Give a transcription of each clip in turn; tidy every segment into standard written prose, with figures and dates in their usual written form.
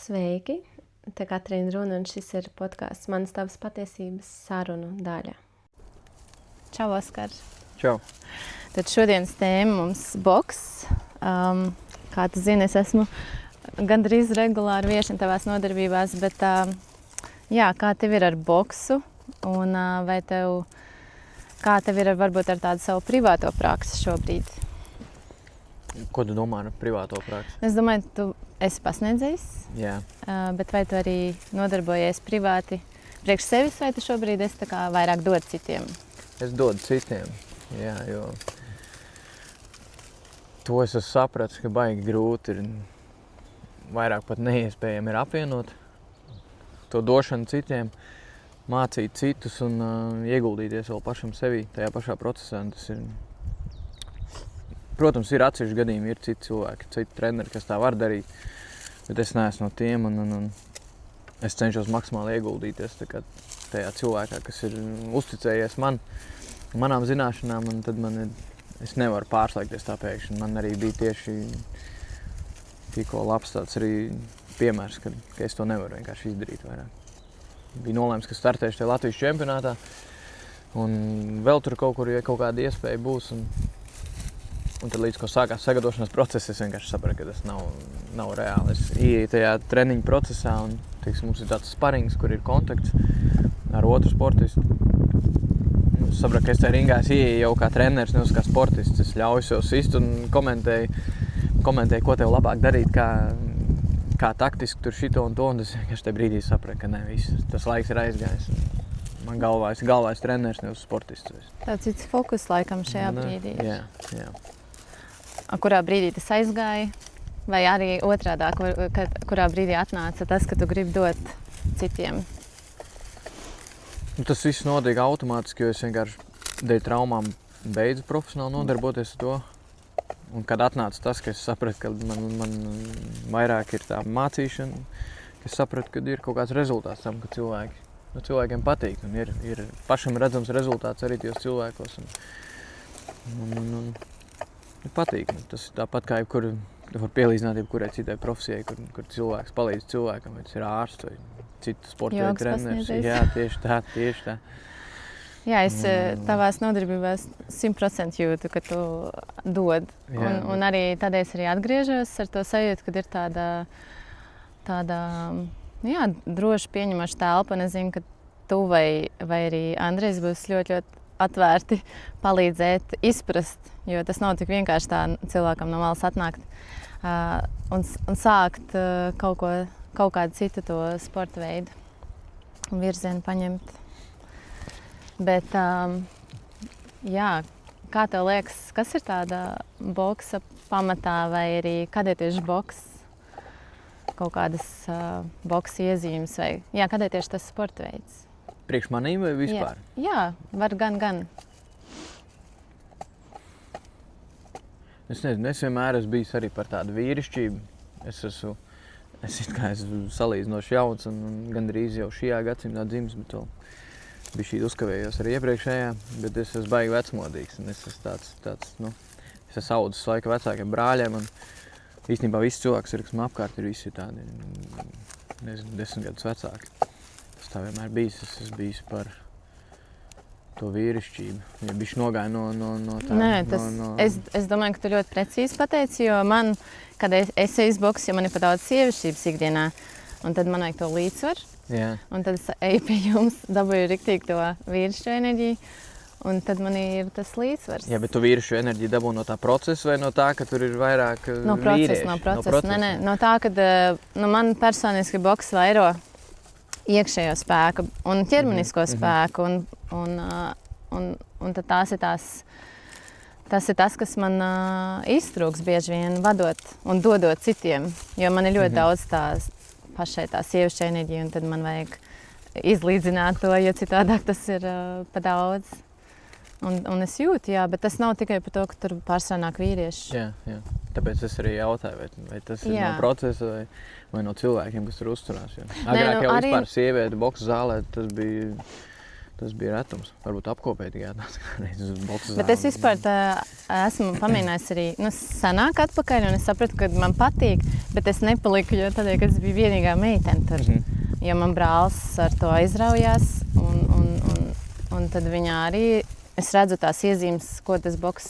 Sveiki! Te Katrīna Runa, un šis ir podkāsts Manas tavas patiesības sarunu daļa. Čau, Oskar! Čau! Tad šodienas tēma mums boks. Kā tu zini, es esmu gandrīz regulāri viešana tavās nodarbībās, bet kā tev ir ar boksu? Un kā tev ir varbūt ar tādu savu privāto praksi šobrīd? Ko tu domā ar privāto praksi? Es domāju, tu esi pasniedzējis, Jā. Bet vai tu arī nodarbojies privāti priekš sevis, vai tu šobrīd esi tā kā vairāk dod citiem? Es dodu citiem, jā, jo to es esmu sapratis, ka baigi grūti ir, vairāk pat neiespējami ir apvienot to došanu citiem, mācīt citus un ieguldīties vēl pašam sevī tajā pašā procesā. Tas ir, protams, ir atsevišķi gadījumi, ir citi cilvēki, citi treneri, kas tā var darīt, bet es neesmu no tiem un es cenšos maksimāli ieguldīties tajā cilvēkā, kas ir uzticējies manām zināšanām, un tad es nevaru pārslēgties tā pēkšņi. Man arī bija tieši tikko labs tāds arī piemērs, ka es to nevaru vienkārši izdarīt vairāk. Bija nolēms, ka startēšu tajā Latvijas čempionātā, un vēl tur kaut kur, ja kaut kāda iespēja būs, un tad līdz ko sākās sagatavošanās process, es vienkārši sapratu, ka tas nav reāli. Es ieeju tajā treniņu procesā, un mums ir tāds sparings, kur ir kontakts ar otru sportistu. Es sapratu, ka es tajā ringā ieeju jau kā treneris, nevis kā sportists. Es ļauju sev sist un komentēju, ko tev labāk darīt, kā taktiski tur šito un to, un es vienkārši tajā brīdī sapratu, ka ne, viss, tas laiks ir aizgājis. Man galvais treneris, nevis sportists. Tāds cits fokus laikam šajā brīdī. Jā. Kurā brīdī tas aizgāja? Vai arī otrādāk, kurā brīdī atnāca tas, ka tu gribi dot citiem? Tas viss notiek automātiski, jo es vienkārši dēļ traumām beidzu profesionāli nodarboties ar to. Un kad atnāca tas, ka es sapratu, ka man vairāk ir tā mācīšana, es sapratu, ka ir kaut kāds rezultāts tam, ka cilvēkiem patīk. Un ir pašam redzams rezultāts arī tajos cilvēkos. Un patīk. Tas ir tāpat kā jebkur, var pielīdzināt jebkurai citai profesijai, kur cilvēks palīdz cilvēkam, vai tas ir ārsts vai citu sporta veidu treneris. Jā, tieši tā. Jā, es tavās nodarbībās 100% jūtu, ka tu dod. Un arī tādēļ es arī atgriežos ar to sajūtu, kad ir tāda droši pieņemoša telpa. Un es zinu, ka tu vai arī Andrejs būs ļoti atvērti palīdzēt, izprast, jo tas nav tik vienkārši tā cilvēkam no malas atnākt un sākt kaut kādu citu to sporta veidu un virzienu paņemt. Bet, kā tev liekas, kas ir tāda boksa pamatā vai arī kādēļ tieši boks, kaut kādas boksa iezīmes vai, kādēļ tieši tas sporta veids? Priekš manīm vai vispār? Jā, var gan. Es nezinu, es vienmēr esmu bijis arī par tādu vīrišķību. Es esmu salīdzinoši jauns un gandrīz jau šajā gadsimtā dzimis, bet vēl bišķīt uzkavējos arī iepriekšējā, bet es esmu baigi vecmodīgs. Es esmu es esmu audzis laika vecākiem brāļiem, un īstenībā visi cilvēki, kas man apkārt ir, visi tādi, 10 gadus vecāki. Tā vienmēr bijis. Es esmu bijis par to vīrišķību. Ja bišķi nogāja no tā. Nē, es domāju, ka tu ļoti precīzi pateici, jo man, kad es eju uz boksu, jo man ir pat daudz sievišķības ikdienā, un tad man vajag to līdzsvaru. Jā. Un tad es eju pie jums, dabūju riktīgi to vīrišķo enerģiju, un tad man ir tas līdzsvars. Jā, bet tu vīrišķo enerģiju dabū no tā procesa vai no tā, ka tur ir vairāk vīrieši? No procesa. Nē, no tā, kad man personiski boks vairo iekšējo spēku un ķermenisko spēku, un tad tas ir tas, kas man iztrūks bieži vien vadot un dodot citiem, jo man ir ļoti daudz pašai tā sievišķa enerģija, un tad man vajag izlīdzināt to, jo citādāk tas ir pa daudz. Un es jūtu, bet tas nav tikai par to, ka tur pārsvarā nāk vīrieši. Jā. Tāpēc es arī jautāju, vai tas ir no procesa vai no cilvēkiem, kas tur uzturās. Agrāk jau vispār sieviete boksa zālē, tas bija retums. Varbūt apkopēt gādāt kādreiz uz boksu zāli. Bet es vispār esmu pamēģinājis arī senāk atpakaļ, un es sapratu, ka man patīk, bet es nepaliku, jo tādēļ, ka es biju vienīgā meitene tur. Jo man brālis ar to aizraujās, un tad viņa arī, es redzu tās iezīmes, ko tas boks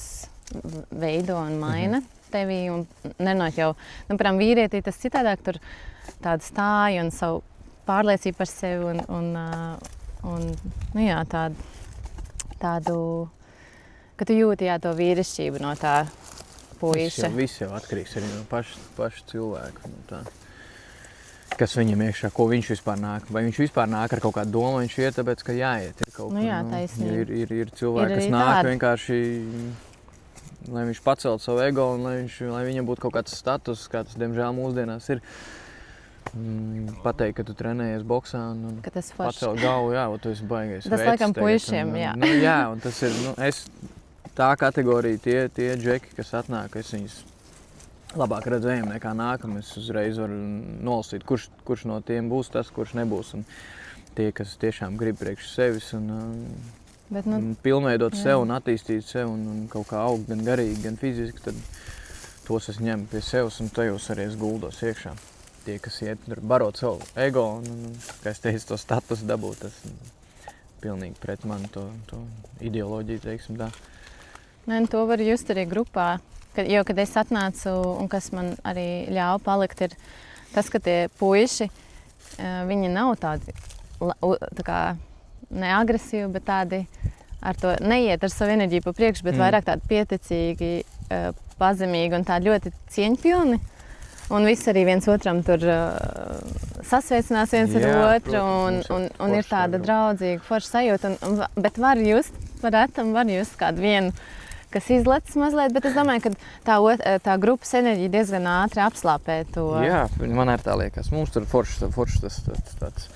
veido un maina tevī, un nerunājot jau, piemēram, vīrietī tas citādāk, tur tāda stāja un savu pārliecību par sevi, un tādu, ka tu jūti to vīrišķību no tā puiša. Viss jau atkarīgs arī no paša cilvēka. No tā. Kas viņam iekšā, ko viņš vispār nāk. Vai viņš vispār nāk ar kaut kādu domu, viņš iet, tāpēc, ka jāiet ir kaut kur. Taisnība. Ir cilvēki, kas nāk vienkārši, lai viņš paceltu savu ego un lai viņam būtu kaut kāds status, kā tas, diemžēl, mūsdienās ir. Pateikt, ka tu trenējies boksā un pacelt galvu, tu esi baigais tas laikam puišiem, un tas ir, tā kategorija, tie džeki, kas atnāk, es viņus labāk redzējumu nekā nākam, es uzreiz varu nolasīt, kurš no tiem būs tas, kurš nebūs, un tie, kas tiešām grib priekš sevis un pilnveidot sev un attīstīt sev un kaut kā augt gan garīgi, gan fiziski, tad tos es ņemu pie sevis un tajos arī es guldos iekšā. Tie, kas iet barot savu ego un kā es teicu, to statusu dabūt, tas pilnīgi pret mani to ideoloģiju, teiksim tā. To var just arī grupā, jo, kad es atnācu un kas man arī ļāva palikt, ir tas, ka tie puiši, viņi nav tādi, tā kā neagresīvi, bet tādi ar to neiet ar savu enerģiju pa priekšu, bet vairāk tādi pieticīgi, pazemīgi un tādi ļoti cieņpilni. Un viss arī viens otram tur sasveicinās viens ar otru, un ir tāda draudzīga forša sajūta. Bet var just kādu vienu, kas izlecis mazliet, bet es domāju, ka tā grupas enerģija diezgan ātri apslāpē to. Jā, man arī tā liekas. Mums tur foršs tas tāds.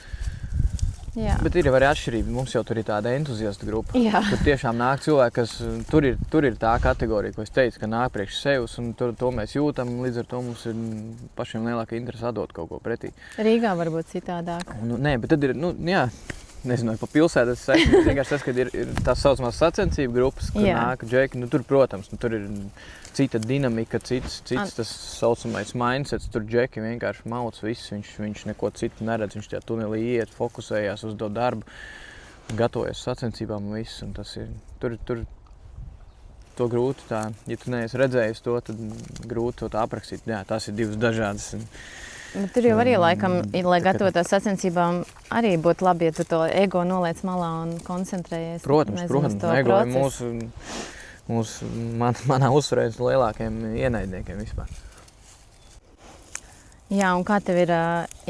Jā. Bet ir arī atšķirība. Mums jau tur ir tāda entuziasta grupa. Jā. Tur tiešām nāk cilvēki, kas tur ir tā kategorija, ko es teicu, ka nāk priekš sevis, un to mēs jūtam. Līdz ar to mums ir pašiem lielāka interese atdot kaut ko pretī. Rīgā varbūt citādāk. Nē, bet tad ir, nezinu, pa pilsētu es vienkārši tas, ka ir tās saucamās sacensību grupas, kur nāk džeki. Tur, protams, tur ir cita dinamika, cits tas saucamais mindsets. Tur džeki vienkārši mauc viss, viņš neko citu neredz, viņš tajā tunelī iet, fokusējās uz to darbu, gatavojas sacensībām un viss. Un tas ir, tur to grūti tā, ja tu neesi redzējis to, tad grūti to tā aprakstīt. Jā, tās ir divas dažādas. Bet tur jau arī laikam, lai gatavotos sacensībām, arī būtu labi, ja tu to ego noliec malā un koncentrējies. Protams, ego ir manā uzsvarē lielākiem ienaidniekiem vispār. Jā, un kā tev ir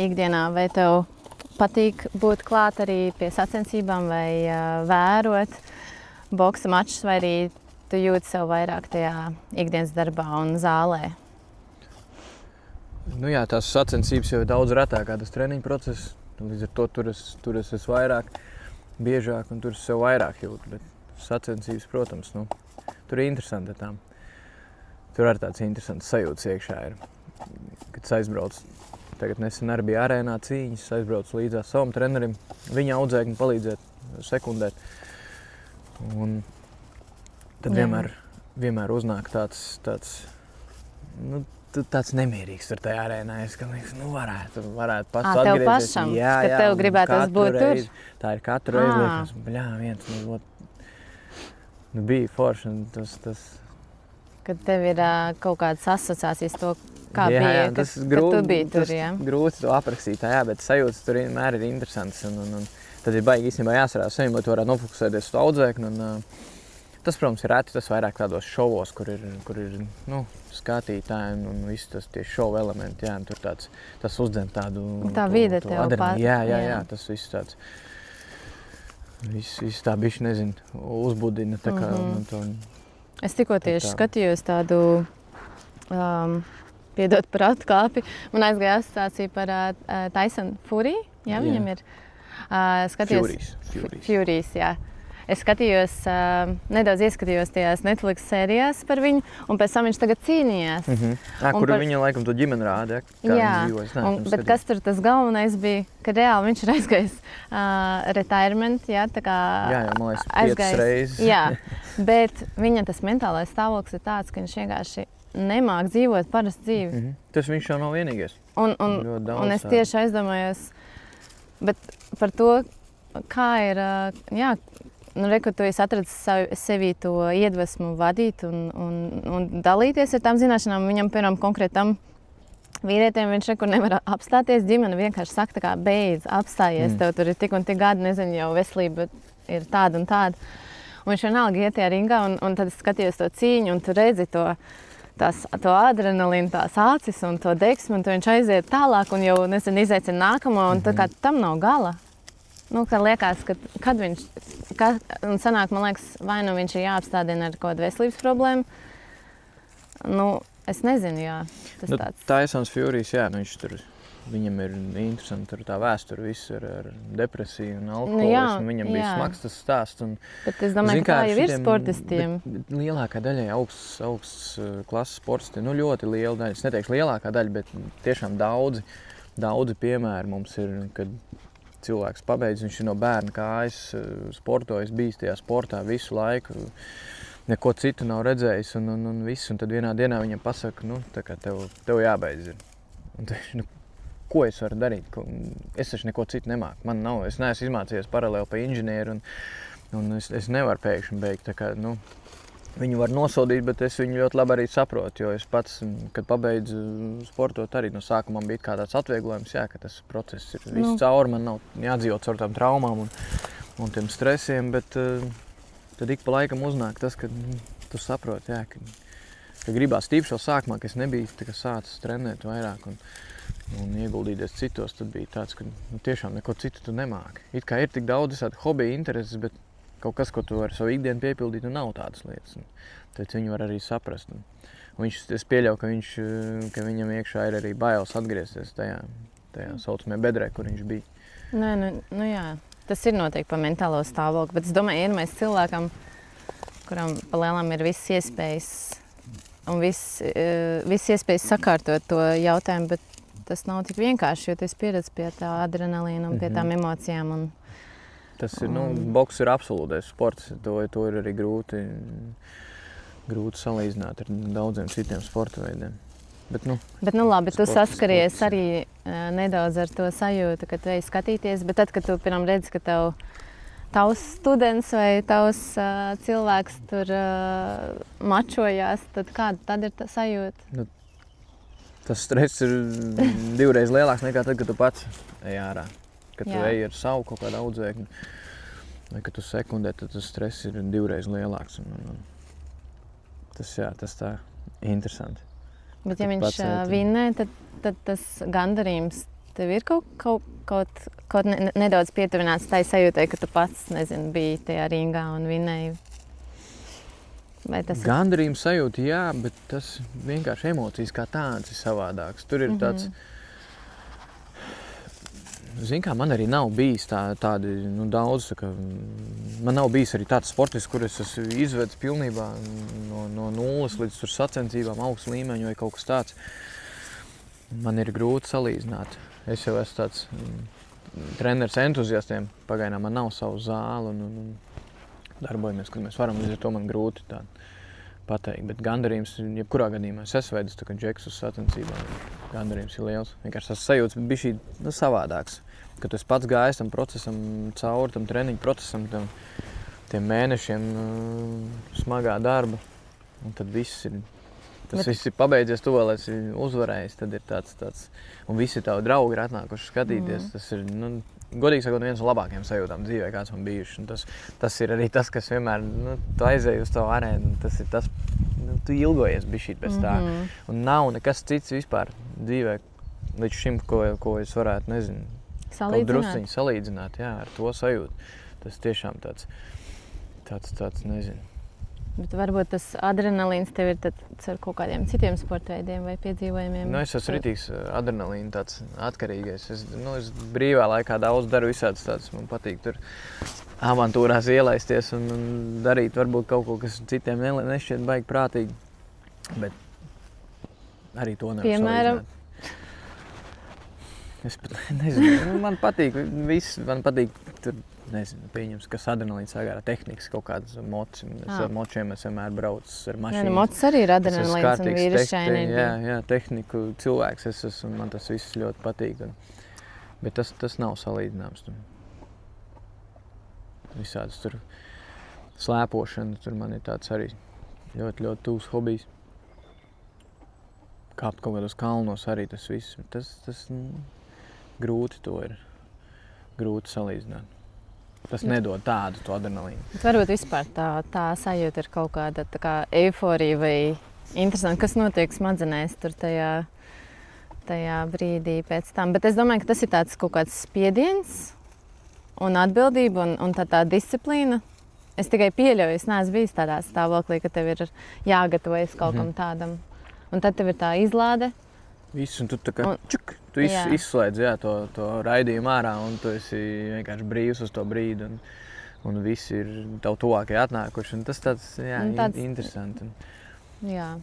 ikdienā? Vai tev patīk būt klāt arī pie sacensībām vai vērot boksa mačus, vai arī tu jūti sev vairāk tajā ikdienas darbā un zālē? Jā, tās sacensības jau ir daudz retāk kā tas treniņu process. Līdz ar to tur es esmu vairāk, biežāk un tur es sev vairāk jūtu. Bet sacensības, protams, tur ir interesanti tām. Tur arī tāds interesants sajūtas iekšā ir. Kad aizbrauc, tagad nesen arī bija arēnā cīņas, aizbrauc līdzās savam trenerim, viņa audzēkņi palīdzēt, sekundēt. Un tad vienmēr uznāk tāds nemierīgs tur tajā arēnā. Es liekas, varētu pats atgriezties. Tev pašam, ka tev gribētos būt tur? Tā ir katru reizi, liekas, bija forši. Kad tev ir kaut kādas asociācijas to, kā jā, bija, kad tu biji tur, jā? Grūti to aprakstīt, bet sajūtas tur vienmēr ir interesants. Un tad ir baigi īstenībā jāsarās sevim, lai tu varētu nofokusēties uz to audzēkni. Tas, protams, ir reti, tas vairāk tādos šovos, kur ir skatītāji un viss tas tie šovu elementi, tur tas uzdzen tādu... Tā vide tev pat. Jā, tas viss tāds, viss tā bišķi, nezinu, uzbudina tā kā... Es tikko tieši skatījos tādu, piedot par atkāpi, man aizgāja asociācija par Tyson Fury, jā, viņam ir... Furies. Furies, jā. Es skatījos, nedaudz ieskatījos tajās Netflix sērijās par viņu, un pēc tam viņš tagad cīnījās. Kur viņa laikam to ģimeni rāda, jā, bet kas tur tas galvenais bija, ka reāli viņš ir aizgājis retirement, jā, tā kā man liekas, 5 reizes. Jā, bet viņa tas mentālais stāvoklis ir tāds, ka viņš vienkārši nemāk dzīvot parastu dzīvi. Tas viņš jau nav vienīgais. Un es tieši aizdomājos, bet par to, kā ir, ka tu esi atradis sevī to iedvesmu vadīt un dalīties ar tām zināšanām. Viņam, piemēram, konkrētam vīrietim, viņš nekur nevar apstāties. Ģimene vienkārši saka, tā kā beidz, apstājies, tev tur ir tik un tik gadi, nezinu, jau veselība ir tāda un tāda. Un viņš vienalga iet tajā ringā, un tad es skatījos to cīņu, un tu redzi to adrenalīnu, tās acis un to deksmu, un tu viņš aiziet tālāk un jau, nezinu, izaicina nākamo, un tā kā tam nav gala. Ka liekas, ka kad viņš, un sanāk, man liekas, vai nu viņš ir jāapstādina ar kaut kādu veselības problēmu, es nezinu, jā, tas tāds. Tysons Furijas, jā, viņš tur, viņam ir interesanti tur tā vēsture visu ar depresiju un alkoholismu, viņam bija smags tas stāsts. Bet es domāju, ka tā jau ir sportistiem. Lielākā daļai augsts klases sportistiem, ļoti liela daļa, es neteikšu lielākā daļa, bet tiešām daudzi piemēri mums ir, kad cilvēks pabeidz, viņš ir no bērna kājas, sportojas, bijis tajā sportā visu laiku, neko citu nav redzējis un viss, un tad vienā dienā viņam pasaka, tā kā tev jābeidz ir. Un viņš, ko es varu darīt? Es taču neko citu nemāku. Man nav, es neesmu izmācījies paralēli pa inženieru un es nevaru pēkšņi beigt, tā kā, viņu var nosodīt, bet es viņu ļoti labi arī saprotu, jo es pats, kad pabeidzu sportot, arī no sākuma bija kā tāds atvieglojums, ka tas process ir viss cauri, man nav jādzīvot caur tām traumām un tiem stresiem, bet tad ik pa laikam uznāk tas, ka tu saproti, ka gribās tīpaši vēl sākumā, ka es nebiju sācis trenēt vairāk un ieguldīties citos, tad bija tāds, ka tiešām neko citu tu nemāki. It kā ir tik daudz visādi hobiju intereses, bet kaut kas, ko tu vari savu ikdienu piepildīt, nav tādas lietas. Tad viņi var arī saprast. Es pieļauju, ka viņam iekšā ir arī bailes atgriezties tajā saucamajā bedrē, kur viņš bija. Nē, jā. Tas ir noteikti par mentālo stāvokli, bet es domāju, iedomājies cilvēkam, kuram pa lielām ir visas iespējas un visas iespējas sakārtot to jautājumu, bet tas nav tik vienkārši, jo tu esi pieredzis pie tā adrenalīna un pie tām emocijām. Tas ir, boks ir absolūtais sports, to ir arī grūti salīdzināt ar daudziem citiem sporta veidiem. Bet labi, tu saskaries arī nedaudz ar to sajūtu, ka tu ej skatīties, bet tad, kad tu pirmām redzi, ka tavs students vai tavs cilvēks tur mačojās, tad kāda tad ir tā sajūta? Tas stress ir 2 reizes lielāks nekā tad, kad tu pats ej ārā. Kad tu ej ar savu kaut kādu audzēkņu, vai kad tu sekundē, tad tas stress ir 2 reizes lielāks. Tas tā interesanti. Bet ja viņš vinnē, tad tas gandarījums tev ir kaut nedaudz pietuvināts tai sajūtai, ka tu pats, biji tajā ringā un vinnēji. Gandarījums sajūta, jā, bet tas vienkārši emocijas kā tāds ir savādāks. Tur ir tāds, man arī nav bijis tādi daudz, man nav bijis arī tāds sportists, kur es esmu izvedis pilnībā no nulles līdz sacensībām, augsts līmeņu vai kaut kas tāds. Man ir grūti salīdzināt. Es jau esmu tāds treneris entuziastiem, pagaidām man nav savu zāli un darbojamies, kad mēs varam, līdz ar to man grūti pateikt. Bet gandarījums, jebkurā gadījumā, es esmu veidis tā kā džeks uz sacensībām, gandarījums ir liels. Vienkārši tas sajūts bija šī savādāks. Kad tu esi pats gājis tam procesam cauri, tam treniņu procesam, tiem mēnešiem smagā darba, un tad viss ir pabeidzies, tu vēl esi uzvarējis, tad ir tāds, un visi tavi draugi ir atnākuši skatīties, tas ir, godīgi sakot, viens no labākajiem sajūtām dzīvē, kāds man bijuši. Tas ir arī tas, kas vienmēr, tu aizēji uz tavu arēnu, tas ir tas, tu ilgojies bišķīt pēc tā. Un nav nekas cits vispār dzīvē līdz šim, ko es varētu, kaut drusciņi salīdzināt, jā, ar to sajūtu. Tas tiešām tāds, nezinu. Bet varbūt tas adrenalīns tev ir ar kaut kādiem citiem sporta veidiem vai piedzīvojumiem? Es esmu ritīgs adrenalīna tāds atkarīgais. Es brīvā laikā daudz daru visādas tādas, man patīk tur avantūrās ielaisties un darīt varbūt kaut ko, kas citiem nešķiet baigi prātīgi. Bet arī to nevar Piemēram? salīdzināt. Es pat nezinu, man patīk viss, man patīk tur, nezinu, pieņems, kas adrenalīns sagāra tehnikas kaut kādas moci. Ar močiem es vienmēr braucu ar mašīnu. Mocis arī ir adrenalīns un vīrišķa enerģija. Jā, tehniku cilvēks es esmu, un man tas viss ļoti patīk. Bet tas nav salīdzināms. Visādas tur slēpošana, tur man ir tāds arī ļoti, ļoti tūs hobijs. Kāpt kaut kādos kalnos arī tas viss. Tas grūti to ir. Grūti salīdzināt. Tas nedod tādu to adrenalīnu. Bet varbūt vispār tā sajūta ir kaut kāda tā kā eiforija vai interesanti, kas notiek smadzenēs tur tajā brīdī pēc tam. Bet es domāju, ka tas ir tāds kaut kāds spiediens un atbildība un tā disciplīna. Es tikai pieļauju, es neesmu bijis tādā stāvoklī, ka tev ir jāgatavojas kaut kam tādam. Un tad tev ir tā izlāde. Viss, un tu tā kā tu izslēdz to raidījumu ārā, un tu esi vienkārši brīvs uz to brīdi, un visi ir tev tuvākie atnākuši. Tas tāds, interesanti. Jā.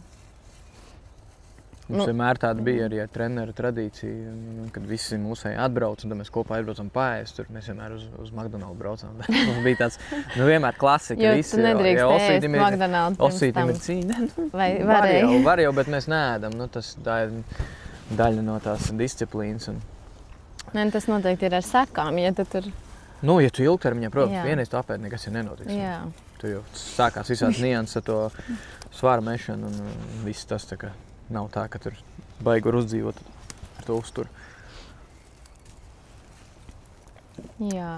Mums vienmēr tāda bija arī ar treneru tradīcija, kad visi mūsēji atbrauc, un tad mēs kopā aizbraucam paēst. Tur mēs vienmēr uz McDonald's braucām. Mums bija tāds, vienmēr klasika. Jo visi, tu nedrīkst ēst McDonald's pirms Osītim tam. ir cīņa. Vai varēja? Var jau, bet mēs neēdam. Tā ir daļa no tās disciplīnas. Tas noteikti ir ar sekām, ja tu tur... Ja tu ilgtermiņā, protams, vienreiz tu apēd, nekas ir nenotiks. Jā. Tu jau sākās visāds nianses ar to svāra mešanu, un viss tas tā kā nav tā, ka tur baigi var uzdzīvot ar to uzturu. Jā.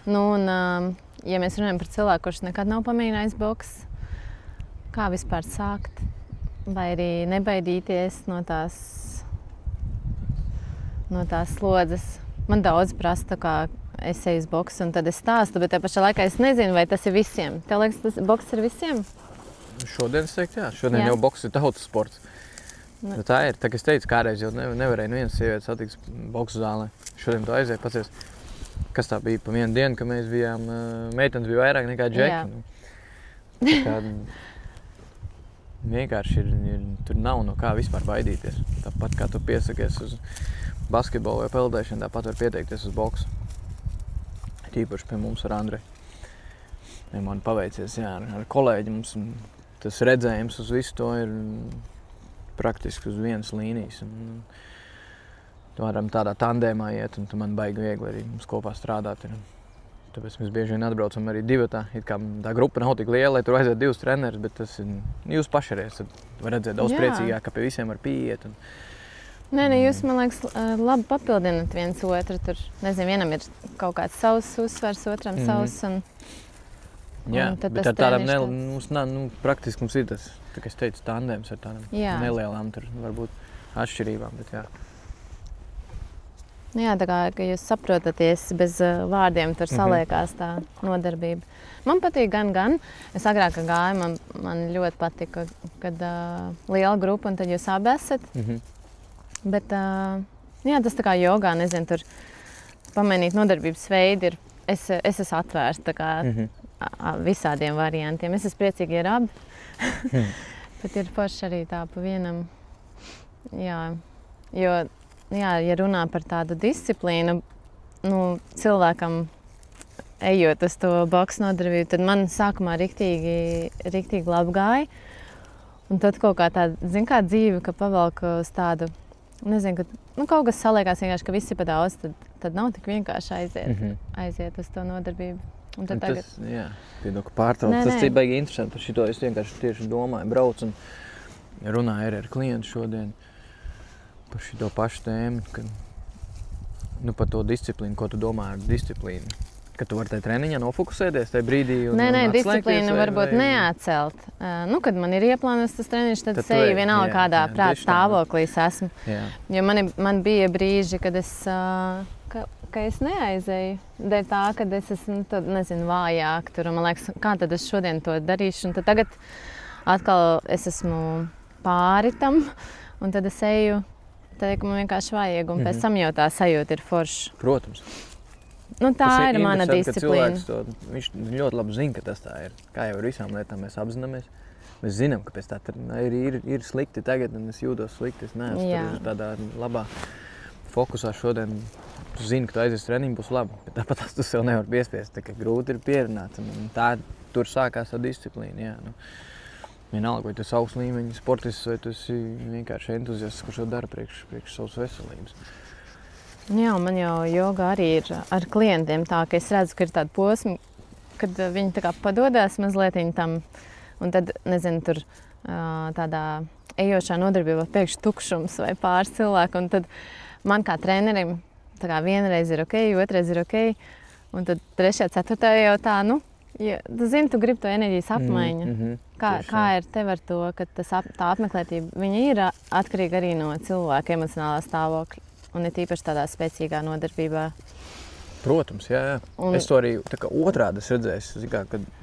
Ja mēs runājam par cilvēku, kurš nekad nav pamēģinājis boks, kā vispār sākt? Vai arī nebaidīties no tās slodzes? Man daudz prasa, tā kā es eju uz boksu un tad es stāstu, bet tajā pašā laikā es nezinu, vai tas ir visiem. Tev liekas, tas boks ir visiem? Šodien es teiktu, jā. Šodien jau boks ir tautas sports. Tā ir. Tā kā es teicu, kādreiz jau nevarēja nevienas sievietes satikt boksu zālē. Šodien tu aiziet, pacies, kas tā bija pa vienu dienu, ka mēs bijām, meitenes bija vairāk nekā džeki. Tā kā vienkārši tur nav no kā vispār baidīties. Tāpat kā tu piesakies uz basketbolu vai peldēšanu, tāpat var pieteikties uz boksu. Tīpaši pie mums ar Andreju. Ja man paveicies, ar kolēģi mums tas redzējums uz visu to ir praktiski uz vienas līnijas. Tu varam tādā tandēmā iet, un tu man baigi viegli arī mums kopā strādāt. Tāpēc mēs bieži vien atbraucam arī divatā. It kā tā grupa nav tik liela, lai tur aiziet divus trenerus, bet tas ir jūs pašaries. Tad var redzēt daudz priecīgāk, ka pie visiem var pieiet. Nē, jūs, man liekas, labi papildināt viens otru. Tur, nezinu, vienam ir kaut kāds savs uzsvars, otram savs. Jā, bet ar tādām praktiski mums ir tas, tā kā es teicu, tandēms ar tādām nelielām tur varbūt atšķirībām, bet jā. Jā, tā kā ka jūs saprotaties bez vārdiem, tur saliekās tā nodarbība. Man patīk gan. Es agrāk gāju, man ļoti patika, kad liela grupa un tad jūs abi esat. Bet tas tā kā jogā, nezinu, tur pamainīt nodarbības veidi ir, es esmu atvērsta tā kā visādiem variantiem. Es esmu priecīgi ar abi, bet ir forši arī tā pa vienam. Jā, jo, ja runā par tādu disciplīnu, cilvēkam ejot uz to boksu nodarbību, tad man sākumā riktīgi labi gāja. Un tad kaut kā tāda, kā dzīve, ka pavelk uz tādu, nezinu, ka kaut kas saliekās vienkārši, ka viss ir pa daudz, tad nav tik vienkārši aiziet uz to nodarbību. Un tad tagad... Piedoku pārtrauc. Tas ir baigi interesanti par šito. Es vienkārši tieši domāju, braucu un runāju ar klientu šodien par šito pašu tēmu, ka, par to disciplīnu, ko tu domā ar disciplīnu. Ka tu vari tajā treniņā nofokusēties tajā brīdī un disciplīnu varbūt neatcelt. Kad man ir ieplānots tas treniņš, tad es eju vienalga kādā prāta stāvoklī es esmu. Jo man bija brīži, kad es neaizēju. Dēļ tā, kad es esmu vājāk tur. Man liekas, kā tad es šodien to darīšu. Un tad tagad atkal es esmu pāri tam. Un tad es eju, tad man vienkārši vajag. Un pēc tam jau tā sajūta ir forša. Protams. Nu, tā Tas ir mana interesanti, ka disciplīna. cilvēks to, viņš ļoti labi zina, ka tas tā ir. Kā jau ar visām lietām mēs apzināmies. Mēs zinām, ka pēc tā ir slikti tagad, un es jūtos slikti. Es neesmu tur tādā labā fokusā šodien. Tu zini, ka tu aizies treniņu, būs labi, bet tāpat tu sev nevar piespiest. Tā kā grūti ir pierunāt, un tā tur sākās tā disciplīna. Jā, nu. Vienalga, vai tu esi augsts līmeņa sportists, vai tu esi vienkārši entuziasts, kurš to dara priekš savas veselības. Jā, man jau jogā arī ir ar klientiem tā, ka es redzu, ka ir tādi posmi, kad viņi tā kā padodas mazliet tam, un tad, nezinu, tur tādā ejošā nodarbībā pēkšņi tukšums vai pāris cilvēku, un tad man kā trenerim tā kā vienreiz ir ok, otrreiz ir ok, un tad trešajā, ceturtajā jau tā, nu, ja, tu zini, tu gribi to enerģijas apmaiņu. Kā ir tev ar to, ka tā apmeklētība, viņa ir atkarīga arī no cilvēka emocionālā stāvokļa? Un ir tīpaši tādā spēcīgā nodarbībā. Protams, jā. Es to arī otrādi redzēju,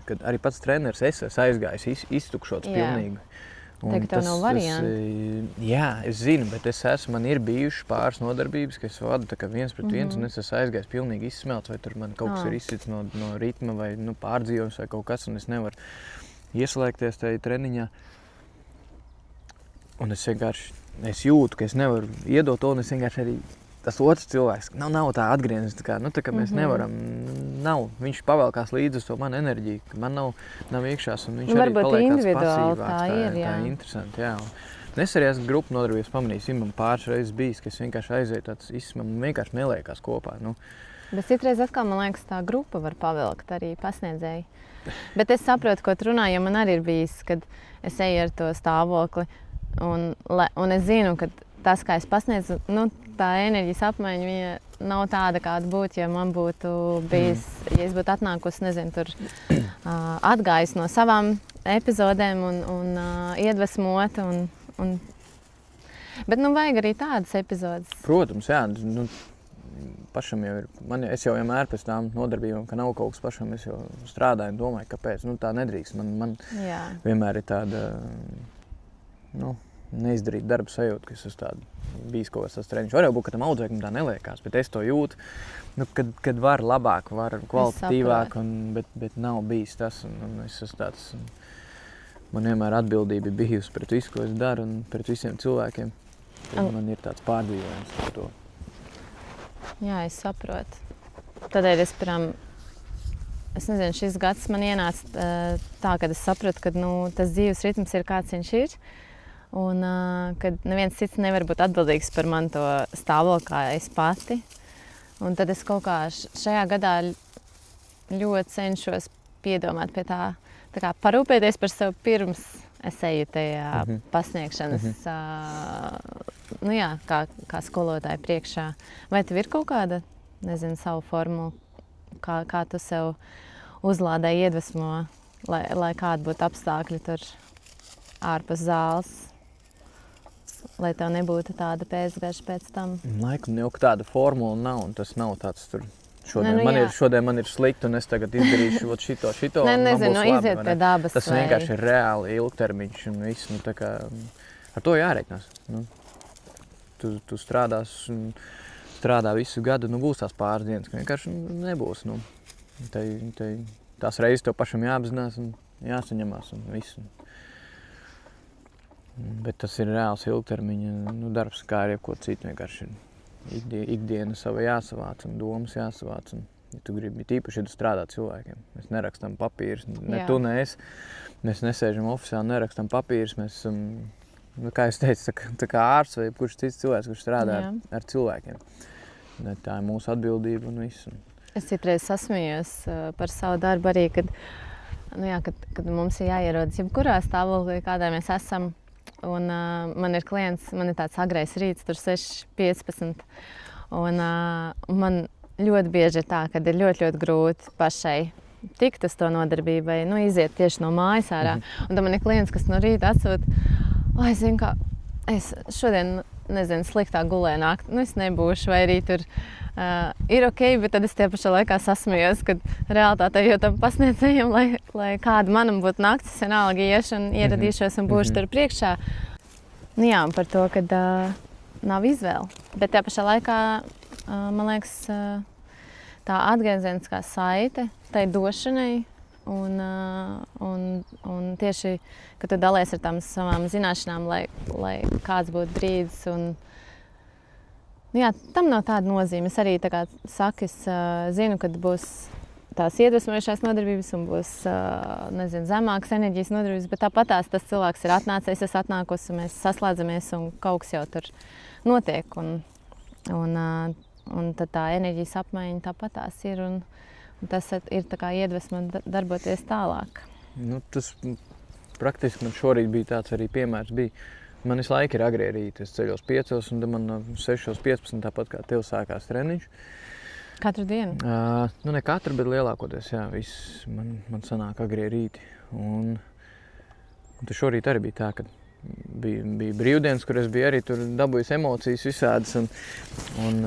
kad arī pats treneris es esmu aizgājis iztukšots pilnīgi. Tagad tev nav varianti. Jā, es zinu, bet man ir bijušas pāris nodarbības, ka es vadu viens pret viens, un es esmu aizgājis pilnīgi izsmelts, vai tur man kaut kas ir izsits no ritma, vai pārdzīvojums, vai kaut kas, un es nevaru ieslēgties tajā treniņā. Un es jūtu, ka es nevaru iedot to, un es vienkārši arī tas otrs cilvēks nav tā atgrieznis, kā mēs nevaram, viņš pavelkās līdzi uz to manu enerģiju, ka man nav iekšās, un viņš arī paliek tāds pasīvāks, tā ir interesanti, jā. Un es arī esmu grupu nodarbības pamanījis, man pāris reizes bijis, ka es vienkārši aizēju tāds man vienkārši neliekās kopā, nu. Bet citreiz atkal, man liekas, tā grupa var pavilkt arī pasniedzēji. Bet es saprotu, ko tu runā, jo man arī ir bijis, kad es eju ar to stāvokli, un es zinu, ka tas, kā es pasniedzu, nu, tā enerģijas apmaiņa viņa nav tāda, kāda būtu, ja man būtu bijis, ja es būtu atnākusi, nezinu, tur atgājis no savām epizodēm un iedvesmot. Bet, nu, vajag arī tādas epizodes. Protams, jā. Nu, pašam jau ir, es jau vienmēr pēc tām nodarbībām, ka nav kaut kas pašam, es jau strādāju un domāju, kāpēc. Nu, tā nedrīkst. Man vienmēr ir tāda, neizdarīt darba sajūta, ka es esmu tādu bijis kaut kāds treniņš. Var jau būt, ka tam audzēkam tā neliekās, bet es to jūtu, kad var labāk, var kvalitatīvāk, bet nav bijis tas. Un es esmu tāds, man vienmēr atbildība bijusi pret visu, ko es daru un pret visiem cilvēkiem. Man ir tāds pārdzīvojums par to. Jā, es saprotu. Tādēļ es nezinu, šis gads man ienāca tā, kad es sapratu, ka tas dzīves ritms ir kāds viņš ir. Un kad neviens cits nevar būt atbildīgs par mani to stāvokli, kā es pati. Un tad es kaut kā šajā gadā ļoti cenšos piedomāt pie tā kā parūpēties par sevi pirms es eju tajā pasniegšanas, kā skolotāja priekšā. Vai tev ir kaut kāda, nezinu, savu formulu, kā tu sev uzlādē iedvesmo, lai kādi būtu apstākļi tur ārpus zāles? Lai tev nebūtu tāda pēcgarša pēc tam? Laikam jau tāda formula nav, un tas nav tāds tur. Šodien man ir slikti, un es tagad izdarīšu šito. Nezinu, iziet pie dabas. Tas vienkārši ir reāli ilgtermiņš, un viss, ar to jāreikinās. Tu strādā visu gadu, būs tās pāris dienas, ka vienkārši nebūs. Tās reizes tev pašam jāapzinās un jāsaņemās, un viss. Bet tas ir reāls ilgtermiņa darbs, kā arī jebko citu. Vienkārši ikdiena sava jāsavāc un domas jāsavāc. Un, ja tu gribi, tīpaši, ja tu strādā cilvēkiem. Mēs nerakstam papīrus, ne tu, ne es. Mēs nesēžam oficiāli, nerakstam papīrus. Mēs esam, kā es teicu, tā kā ārsts vai kurš cits cilvēks, kurš strādā ar cilvēkiem. Tā ir mūsu atbildība un viss. Es citreiz sasmējos par savu darbu arī, kad mums ir jāierodas jebkurā stāvoklī, kādā mēs esam. Un man ir klients, man ir tāds agrais rīts, tur 6:15. Un man ļoti bieži ir tā, ka ir ļoti, ļoti grūti pašai tikt uz to nodarbībai, iziet tieši no mājas ārā. Un tad man ir klients, kas no rīta atsūta, es zinu, ka es šodien, nezinu, sliktāk gulēju naktī, es nebūšu, vai arī tur ir ok, bet tad es tie pašā laikā sasmējos, kad realitātē jau tam pasniedzējiem, lai kāda manam būtu naktis, vienalga iešu un ieradīšos un būšu tur priekšā. Jā, un par to, kad nav izvēle. Bet tajā pašā laikā, man liekas, tā atgriezieniskā saite tai došanai. Un tieši, kad tu dalies ar tām savām zināšanām, lai kāds būtu brīdis. Jā, tam nav tāda nozīme. Es arī tā kā saku, es zinu, kad būs tās iedvesmojošās nodarbības un būs zemākas enerģijas nodarbības, bet tāpat tas cilvēks ir atnācis, es esmu atnākusi, un mēs saslēdzamies un kaut kas jau tur notiek. Un tad tā enerģijas apmaiņa tāpat tās ir. Un tas ir tā kā iedvesma darboties tālāk. Nu, tas praktiski man šorīt bija tāds arī piemērs. Man visu laiku ir agrie rīti. Es ceļos 5 un man no 6:15 tāpat kā tev sākās treniņš. Katru dienu? Nu ne katru, bet lielākoties, jā, viss man sanāk agrie rīti. Un tas šorīt arī bija tā, ka bija brīvdienas, kur es biju arī tur dabūjis emocijas visādas un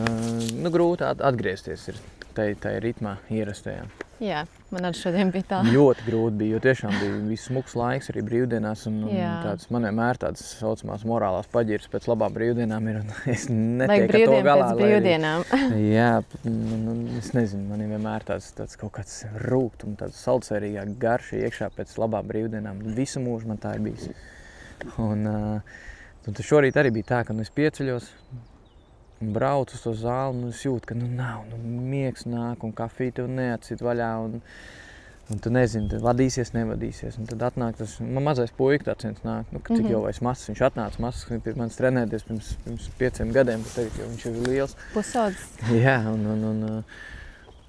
grūti atgriezties ir tai ritmā ierastajā. Jā, man arī šodien bija tā. Ļoti grūti bija, jo tiešām bija viss smuks laiks arī brīvdienās un tāds, man vienmēr tādas saucamās morālās paģiras pēc labām brīvdienām ir un es netieku ar to galā. Pēc brīvdienām. Jā, es nezinu, man ir vienmēr tāds kaut kāds rūgt un tāds saldsvērīgāk garša iekšā pēc labām brīvdienām. Visu mūžu man tā ir bijis. Un tas šorīt arī bija tā, ka es pieceļos, braucu uz to zāli, un es jūtu, ka nav, miegs nāk, un kafija tev neatcīt vaļā, un tu nezini, tad vadīsies, nevadīsies. Un tad atnāk tas, man mazais puika tāds viens nāk, cik jau vairs mazs, viņš atnāca mazs, pie manis trenēties pirms 5 gadiem, bet tagad jau viņš ir liels. Pusaudzis. Jā,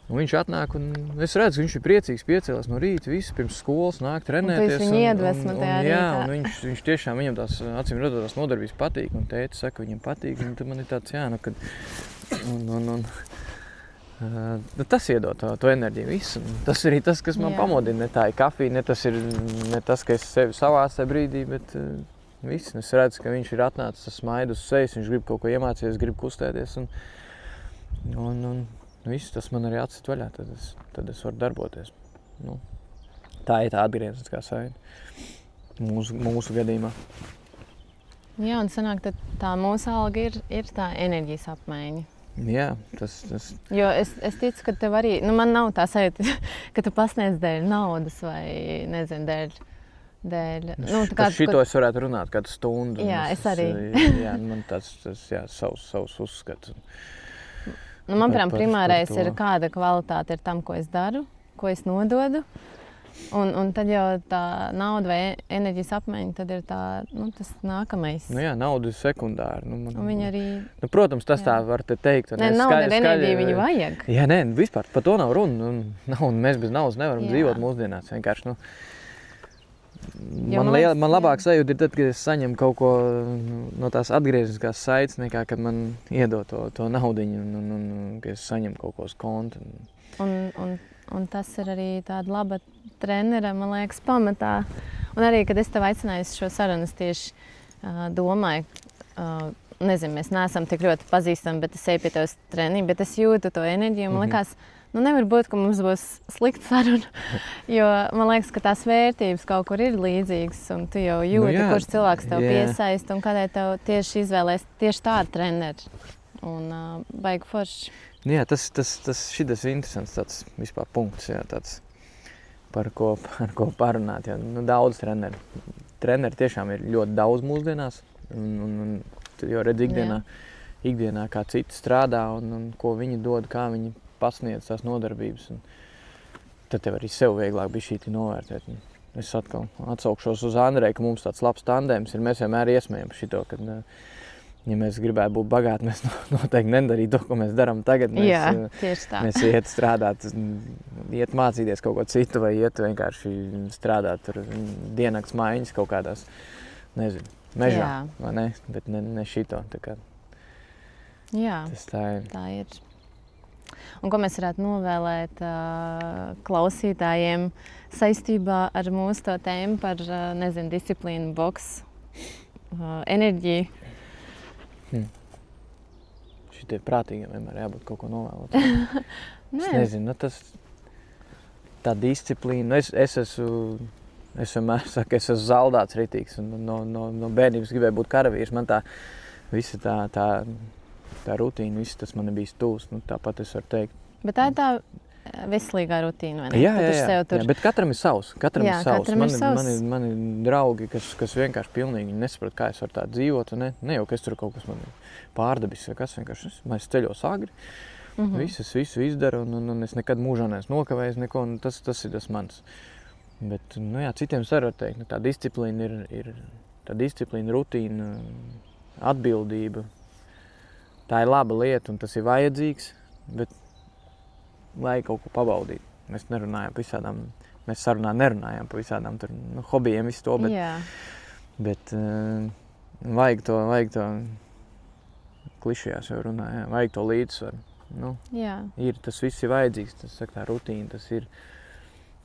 un viņš atnāk, un es redzu, ka viņš ir priecīgs piecēlās no rīta, visu pirms skolas nāk trenēties. Un viņš iedvesmo tajā rītā. Jā, un viņš tiešām, viņam tās acīm redzot tās nodarbības patīk, un tēti saka, viņam patīk, un tad man ir tāds, kad tas iedod to enerģiju visu. Tas arī tas, kas man pamodina, ne tā ir kafija, ne tas, ka es sevi savācu brīdī, bet viss. Es redzu, ka viņš ir atnācis, tas smaidu uz sejas, viņš grib kaut ko iemācīties, grib kustēties, un viss tas man arī atcīt vaļā, tad es varu darboties. Tā ir tā atgriezieniskā saite mūsu gadījumā. Jā, un sanāk, tad tā mūsu alga ir tā enerģijas apmaiņa. Jā, tas. Jo es ticu, ka tev arī, man nav tā sajūta, ka tu pasniedz dēļ naudas vai, nezinu, dēļ. Par šito es varētu runāt kādu stundu. Jā, es arī. Jā, man tāds savs uzskats. Man, piemēram, primārais ir kāda kvalitāte ir tam, ko es daru, ko es nododu. Un tad jau tā nauda vai enerģijas apmaiņa, tad ir tas nākamais. Jā, nauda ir sekundāra. Un viņa arī... protams, tas tā var te teikt. Nauda ir enerģija, viņu vajag. Jā, vispār par to nav runa. Mēs bez naudas nevaram dzīvot mūsdienās. Vienkārši, Man labāk sajūta ir tad, kad es saņemu kaut ko no tās atgriezieniskās saites, nekā kad man iedod to naudiņu un kad es saņemu kaut ko uz konta. Un tas ir arī tāda laba trenera, man liekas, pamatā. Un arī, kad es tev aicināju šo sarunu, es tieši domāju, nezinu, mēs neesam tik ļoti pazīstami, bet es eju pie tevis treniņu, bet es jūtu to enerģiju. Man liekas, nevar būt, ka mums būs slikta saruna, jo man liekas, ka tās vērtības kaut kur ir līdzīgas, un tu jau jūti, kurš cilvēks tev piesaista, un kādēļ tev tieši izvēlēs tieši tādu treneri. Un baigi forši. Jā, šitas ir interesants tāds vispār punkts, tāds, par ko parunāt. Jā. Daudz treneri. Treneri tiešām ir ļoti daudz mūsdienās, un jau redz ikdienā, kā citi strādā, un ko viņi dod, kā viņi pasniedz tās nodarbības. Tad tev arī sev vieglāk bija šī novērtēt. Es atkal atsaukšos uz Andreju, ka mums tāds labs tandēms ir. Mēs vienmēr iesmējam šito, ka, ja mēs gribētu būt bagāti, mēs noteikti nedarītu to, ko mēs darām tagad. Mēs iet strādāt, iet mācīties kaut ko citu, vai iet vienkārši strādāt tur diennakts maiņas kaut kādās, nezinu, mežā, vai ne? Bet ne šito. Jā, tā ir. Un ko mēs varētu novēlēt klausītājiem saistībā ar mūsu to tēmu par, disciplīnu, boksu, enerģiju? Šitie prātīgiem vienmēr jābūt kaut ko novēlēt. Es nezinu, tā disciplīna. Es vienmēr saku, es esmu zaldāts ritīgs un no bērnības gribēju būt karavīrs. Man visa tā rutīna, viss tas man ir bijis tūs. Tāpat es varu teikt Bet tā ir tā veselīgā rutīna, vai ne? Jā, Tu taču sev tur... bet katram ir savs. Bet katram ir savs. Katram ir savs. Man ir draugi, kas vienkārši pilnīgi nesaprot, kā es varu tā dzīvot. Ne jau, ka es tur kaut kas man pārdabis, vai kas vienkārši es ceļos agri. Visu izdaru, un es nekad mūžā neesmu nokavējis neko, un tas ir tas mans. Bet, citiem var teikt, tā disciplīna ir tā disciplīna, rutīna, atbildība. Tā ir laba lieta, un tas ir vajadzīgs, bet vajag kaut ko pabaudīt. Mēs nerunājām par visādām tur, hobijiem, visu to, bet vajag to klišajās jau runājām, vajag to līdzsvaru. Tas viss ir vajadzīgs, tas saka, tā rutīna, tas ir,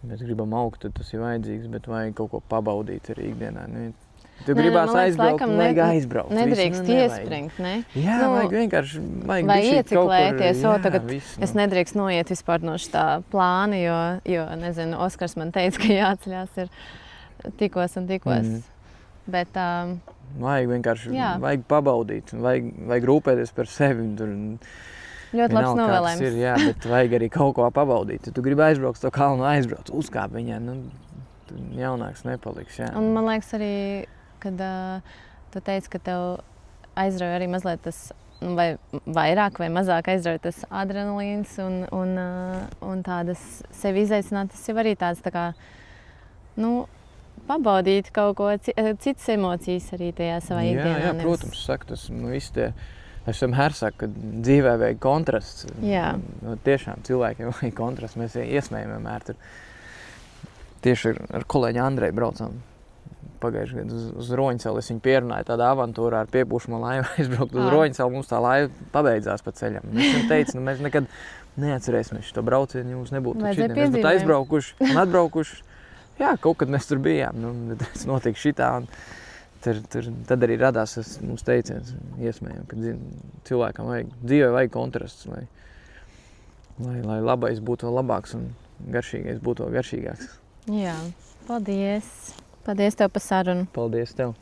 mēs gribam augt, tad tas ir vajadzīgs, bet vajag kaut ko pabaudīt arī ikdienā. Tu gribās aizbraukt, vajag aizbraukt. Nedrīkst iespringt, ne? Jā, vajag vienkārši, vai ieciklēties, tagad es nedrīkst noiet vispār no šitā plāna, jo, nezinu, Oskars man teica, ka jāceļās ir tikos un tikos. Bet, vajag vienkārši, vajag pabaudīt, vajag rūpēties par sevi. Ļoti labs novēlējums. Jā, bet vajag arī kaut ko pabaudīt. Ja tu gribi aizbraukt to kalnu, aizbraukt, uzkāp viņā, jaunāks nepaliks. Jā. Un man liekas arī, kad tu teici, ka tev aizrauja arī mazliet tas, vai vairāk vai mazāk aizrauja tas adrenalīns un tādas sevi izaicināt, tas jau arī tāds tā kā, pabaudīt kaut ko, citas emocijas arī tajā savā ikdienā. Jā, protams, saka, tas viss tie. Es vienmēr saku, ka dzīvē vajag kontrasts. Tiešām cilvēkiem vajag kontrasts. Mēs iesmējam vienmēr tur. Tieši ar kolēģi Andreju braucām pagājušajā gadu uz Roņsalu. Es viņu pierunāju tādā avantūrā ar piepūšamo laivu aizbraukt uz Roņsalu. Mums tā laiva pabeidzās pa ceļam. Es viņam teicu, mēs nekad neatcerēsimies šo braucienu, ja mums nebūtu šitiem. Mēs būtu aizbraukuši un atbraukuši. Jā, kaut kad mēs tur bijām. Tas notika šitā. Tad arī radās mums teiciens, iesmējam, ka cilvēkam dzīvē vajag kontrasts, lai labais būtu vēl labāks un garšīgais būtu vēl garšīgāks. Jā, paldies. Paldies tev par sarunu. Paldies tev.